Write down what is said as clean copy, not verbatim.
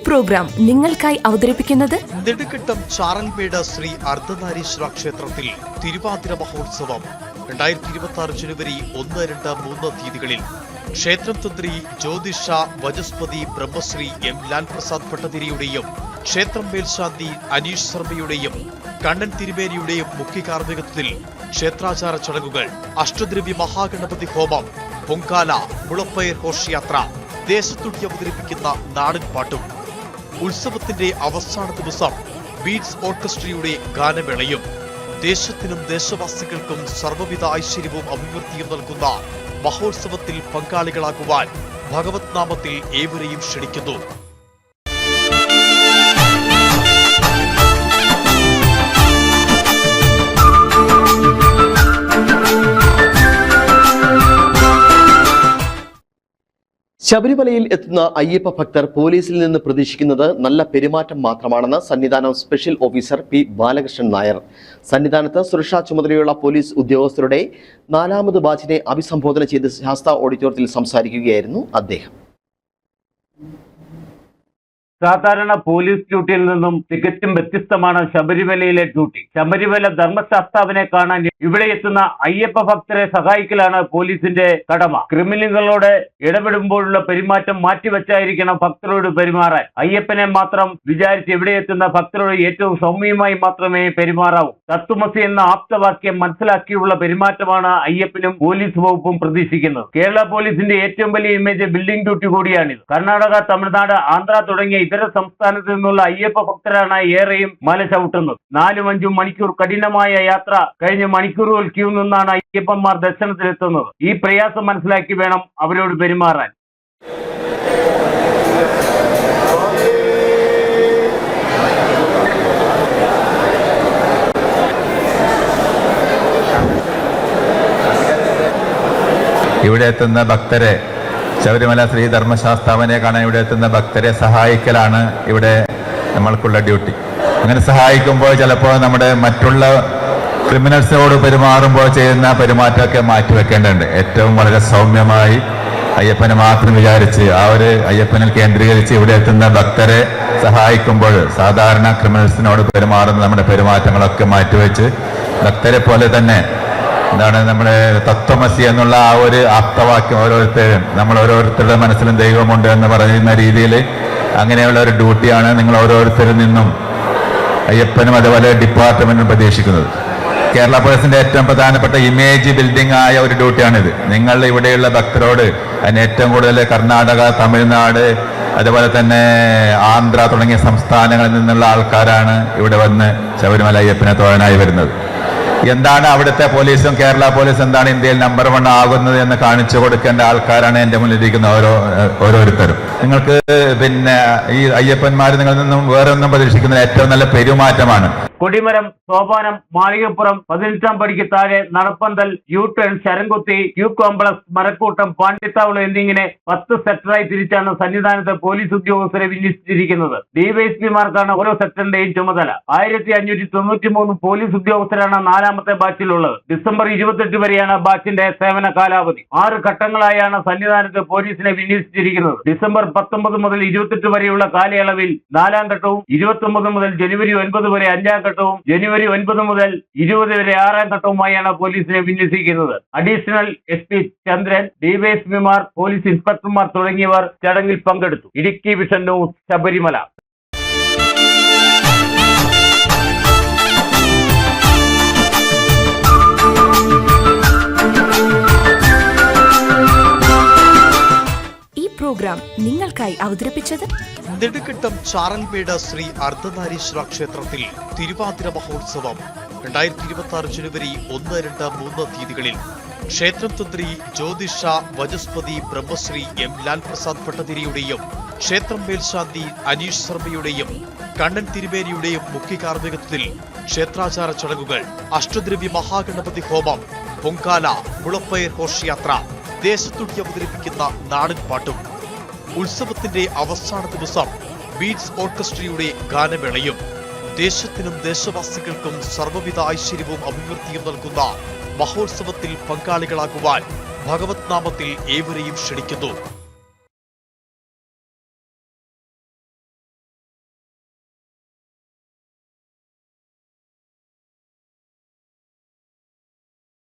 Programme നിങ്ങൾക്കായി അവതരിപ്പിക്കുന്നത് നെടുങ്കണ്ടം ചാറൽമേട് ശ്രീ അർദ്ധനാരീശ്വര ക്ഷേത്രത്തിൽ തിരുവാതിര മഹോത്സവം 2026 ജനുവരി 1, 2, 3 തീയതികളിൽ ക്ഷേത്രം തന്ത്രി ജ്യോതിഷ വചസ്പതി ബ്രഹ്മശ്രീ എം ലാൽ പ്രസാദ് ഭട്ടതിരിയുടെയും ക്ഷേത്രം മേൽശാന്തി അനീഷ് ശർമ്മയുടെയും കണ്ണൻ തിരുമേനിയുടെയും മുഖ്യ കാർമ്മികത്വത്തിൽ ക്ഷേത്രാചാര ചടങ്ങുകൾ, അഷ്ടദ്രവ്യ മഹാഗണപതി ഹോമം, പൊങ്കാല, മുളപ്പയർ ഘോഷയാത്ര, ദേശത്തുടി അവതരിപ്പിക്കുന്ന നാടൻ പാട്ടും, ഉത്സവത്തിന്റെ അവസാന ദിവസം ബീറ്റ്സ് ഓർക്കസ്ട്രയുടെ ഗാനമേളയും, ദേശത്തിനും ദേശവാസികൾക്കും സർവ്വവിധ ഐശ്വര്യവും അഭിവൃദ്ധിയും നൽകുന്ന മഹോത്സവത്തിൽ പങ്കാളികളാകുവാൻ ഭഗവത് നാമത്തിൽ ഏവരെയും ക്ഷണിക്കുന്നു. ശബരിമലയിൽ എത്തുന്ന അയ്യപ്പ ഭക്തർ പോലീസിൽ നിന്ന് പ്രതീക്ഷിക്കുന്നത് നല്ല പെരുമാറ്റം മാത്രമാണെന്ന് Sannidhanam special officer P Balakrishnan Nair. സന്നിധാനത്ത് സുരക്ഷാ ചുമതലയുള്ള പോലീസ് ഉദ്യോഗസ്ഥരുടെ 4ാമത് ബാച്ചിനെ അഭിസംബോധന ചെയ്ത് ശാസ്ത ഓഡിറ്റോറിയത്തിൽ സംസാരിക്കുകയായിരുന്നു അദ്ദേഹം. സാധാരണ പോലീസ് ഡ്യൂട്ടിയിൽ നിന്നും തികച്ചും വ്യത്യസ്തമാണ് ശബരിമലയിലെ ഡ്യൂട്ടി. ശബരിമല ധർമ്മശാസ്താവിനെ കാണാൻ ഇവിടെ എത്തുന്ന അയ്യപ്പ ഭക്തരെ സഹായിക്കലാണ് പോലീസിന്റെ കടമ. ക്രിമിനലുകളോട് ഇടപെടുമ്പോഴുള്ള പെരുമാറ്റം മാറ്റിവെച്ചായിരിക്കണം ഭക്തരോട് പെരുമാറാൻ. അയ്യപ്പനെ മാത്രം വിചാരിച്ച് ഇവിടെ എത്തുന്ന ഭക്തരോട് ഏറ്റവും സൗമ്യമായി മാത്രമേ പെരുമാറാവൂ. തത്വമസി എന്ന ആപ്തവാക്യം മനസ്സിലാക്കിയുള്ള പെരുമാറ്റമാണ് അയ്യപ്പനും പോലീസ് വകുപ്പും പ്രതീക്ഷിക്കുന്നത്. കേരള പോലീസിന്റെ ഏറ്റവും വലിയ ഇമേജ് ബിൽഡിംഗ് ഡ്യൂട്ടി കൂടിയാണിത്. കർണാടക, തമിഴ്നാട്, ആന്ധ്ര തുടങ്ങിയ ഇതര സംസ്ഥാനത്ത് നിന്നുള്ള അയ്യപ്പ ഭക്തരാണ് ഏറെയും മല ചവിട്ടുന്നത്. 4-5 മണിക്കൂർ കഠിനമായ യാത്ര കഴിഞ്ഞ് മണിക്കൂറുകൾ ക്യൂ നിന്നാണ് അയ്യപ്പന്മാർ ദർശനത്തിലെത്തുന്നത്. ഈ പ്രയാസം മനസ്സിലാക്കി വേണം അവരോട് പെരുമാറാൻ. ഇവിടെ എത്തുന്ന ഭക്തരെ, ശബരിമല ശ്രീ ധർമ്മശാസ്താവിനെ കാണാൻ ഇവിടെ എത്തുന്ന ഭക്തരെ സഹായിക്കലാണ് ഇവിടെ നമ്മൾക്കുള്ള ഡ്യൂട്ടി. അങ്ങനെ സഹായിക്കുമ്പോൾ ചിലപ്പോൾ നമ്മുടെ മറ്റുള്ള ക്രിമിനൽസിനോട് പെരുമാറുമ്പോൾ ചെയ്യുന്ന പെരുമാറ്റമൊക്കെ മാറ്റിവെക്കേണ്ടതുണ്ട്. ഏറ്റവും വളരെ സൗമ്യമായി അയ്യപ്പനെ മാത്രം വിചാരിച്ച് അയ്യപ്പനിൽ കേന്ദ്രീകരിച്ച് ഇവിടെ എത്തുന്ന ഭക്തരെ സഹായിക്കുമ്പോൾ സാധാരണ ക്രിമിനൽസിനോട് പെരുമാറുന്ന നമ്മുടെ പെരുമാറ്റങ്ങളൊക്കെ മാറ്റിവെച്ച് ഭക്തരെ പോലെ തന്നെ നമ്മുടെ തത്വമസി എന്നുള്ള ആ ഒരു ആപ്തവാക്യം നമ്മൾ ഓരോരുത്തരുടെ മനസ്സിലും ദൈവമുണ്ട് എന്ന് പറയുന്ന രീതിയിൽ അങ്ങനെയുള്ള ഒരു ഡ്യൂട്ടിയാണ് നിങ്ങൾ ഓരോരുത്തരിൽ നിന്നും അയ്യപ്പനും അതുപോലെ ഡിപ്പാർട്ട്മെന്റും പ്രതീക്ഷിക്കുന്നത്. കേരള പോലീസിന്റെ ഏറ്റവും പ്രധാനപ്പെട്ട ഇമേജ് ബിൽഡിംഗ് ആയ ഒരു ഡ്യൂട്ടിയാണിത്. നിങ്ങൾ ഇവിടെയുള്ള ഭക്തരോട് അതിന് ഏറ്റവും കൂടുതൽ കർണാടക, തമിഴ്നാട്, അതുപോലെ തന്നെ ആന്ധ്ര തുടങ്ങിയ സംസ്ഥാനങ്ങളിൽ നിന്നുള്ള ആൾക്കാരാണ് ഇവിടെ വന്ന് ശബരിമല അയ്യപ്പനെ തൊഴാനായി വരുന്നത്. എന്താണ് അവിടുത്തെ പോലീസും കേരള പോലീസ് എന്താണ് ഇന്ത്യയിൽ നമ്പർ 1 ആകുന്നത് എന്ന് കാണിച്ചു കൊടുക്കേണ്ട ആൾക്കാരാണ് എൻ്റെ മുന്നിലിരിക്കുന്ന ഓരോരുത്തരും. നിങ്ങൾക്ക് ഈ അയ്യപ്പന്മാർ നിങ്ങളിൽ നിന്നും വേറെ ഒന്നും പ്രതീക്ഷിക്കുന്നത് ഏറ്റവും നല്ല പെരുമാറ്റമാണ്. കൊടിമരം, സോപാനം, മാളികപ്പുറം, 18ാം പടിക്ക് താഴെ, നടപ്പന്തൽ, യു-ടേൺ, ശരംകുത്തി, ക്യൂ കോംപ്ലക്സ്, മരക്കൂട്ടം, പാണ്ടിത്താവളം എന്നിങ്ങനെ 10 സെക്ടറായി തിരിച്ചാണ് സന്നിധാനത്ത് പോലീസ് ഉദ്യോഗസ്ഥരെ വിന്യസിച്ചിരിക്കുന്നത്. ഡിവൈഎസ്പിമാർക്കാണ് ഓരോ സെക്ടറിന്റെയും ചുമതല. 1593 പോലീസ് ഉദ്യോഗസ്ഥരാണ് 4ാമത്തെ ബാച്ചിലുള്ളത്. ഡിസംബർ 28 വരെയാണ് ബാച്ചിന്റെ സേവന കാലാവധി. 6 ഘട്ടങ്ങളായാണ് സന്നിധാനത്ത് പോലീസിനെ വിന്യസിച്ചിരിക്കുന്നത്. ഡിസംബർ 19 മുതൽ 28 വരെയുള്ള കാലയളവിൽ 4ാം ഘട്ടവും, 29 മുതൽ ജനുവരി 9 വരെ 5ാം ഘട്ടവും, ജനുവരി 9 മുതൽ 20 വരെ 6ാം ഘട്ടവുമായാണ് പോലീസിനെ വിന്യസിക്കുന്നത്. അഡീഷണൽ SP ചന്ദ്രൻ, ഡിവൈഎസ്പിമാർ, പോലീസ് ഇൻസ്പെക്ടർമാർ തുടങ്ങിയവർ ചടങ്ങിൽ പങ്കെടുത്തു. Idukki vision news, Sabarimala. Programme നിങ്ങൾക്കായി അവതരിപ്പിച്ചത് നെടുങ്കണ്ടം ചാറൽമേട് ശ്രീ അർദ്ധനാരീശ്വര ക്ഷേത്രത്തിൽ തിരുവാതിര മഹോത്സവം 2026 ജനുവരി 1, 2, 3 തീയതികളിൽ ക്ഷേത്രം തന്ത്രി ജ്യോതിഷ വചസ്പതി ബ്രഹ്മശ്രീ എം ലാൽ പ്രസാദ് ഭട്ടതിരിയുടെയും ക്ഷേത്രം മേൽശാന്തി അനീഷ് ശർമ്മയുടെയും കണ്ണൻ തിരുമേനിയുടെയും മുഖ്യ കാർമ്മികത്വത്തിൽ ക്ഷേത്രാചാര ചടങ്ങുകൾ, അഷ്ടദ്രവ്യ മഹാഗണപതി ഹോമം, പൊങ്കാല, മുളപ്പയർ ഘോഷയാത്ര, ദേശത്തുടി അവതരിപ്പിക്കുന്ന നാടൻ പാട്ടും, ഉത്സവത്തിന്റെ അവസാന ദിവസം ബീറ്റ്സ് ഓർക്കസ്ട്രയുടെ ഗാനമേളയും, ദേശത്തിനും ദേശവാസികൾക്കും സർവ്വവിധ ഐശ്വര്യവും അഭിവൃദ്ധിയും നൽകുന്ന മഹോത്സവത്തിൽ പങ്കാളികളാകുവാൻ ഭഗവത് നാമത്തിൽ ഏവരെയും ക്ഷണിക്കുന്നു.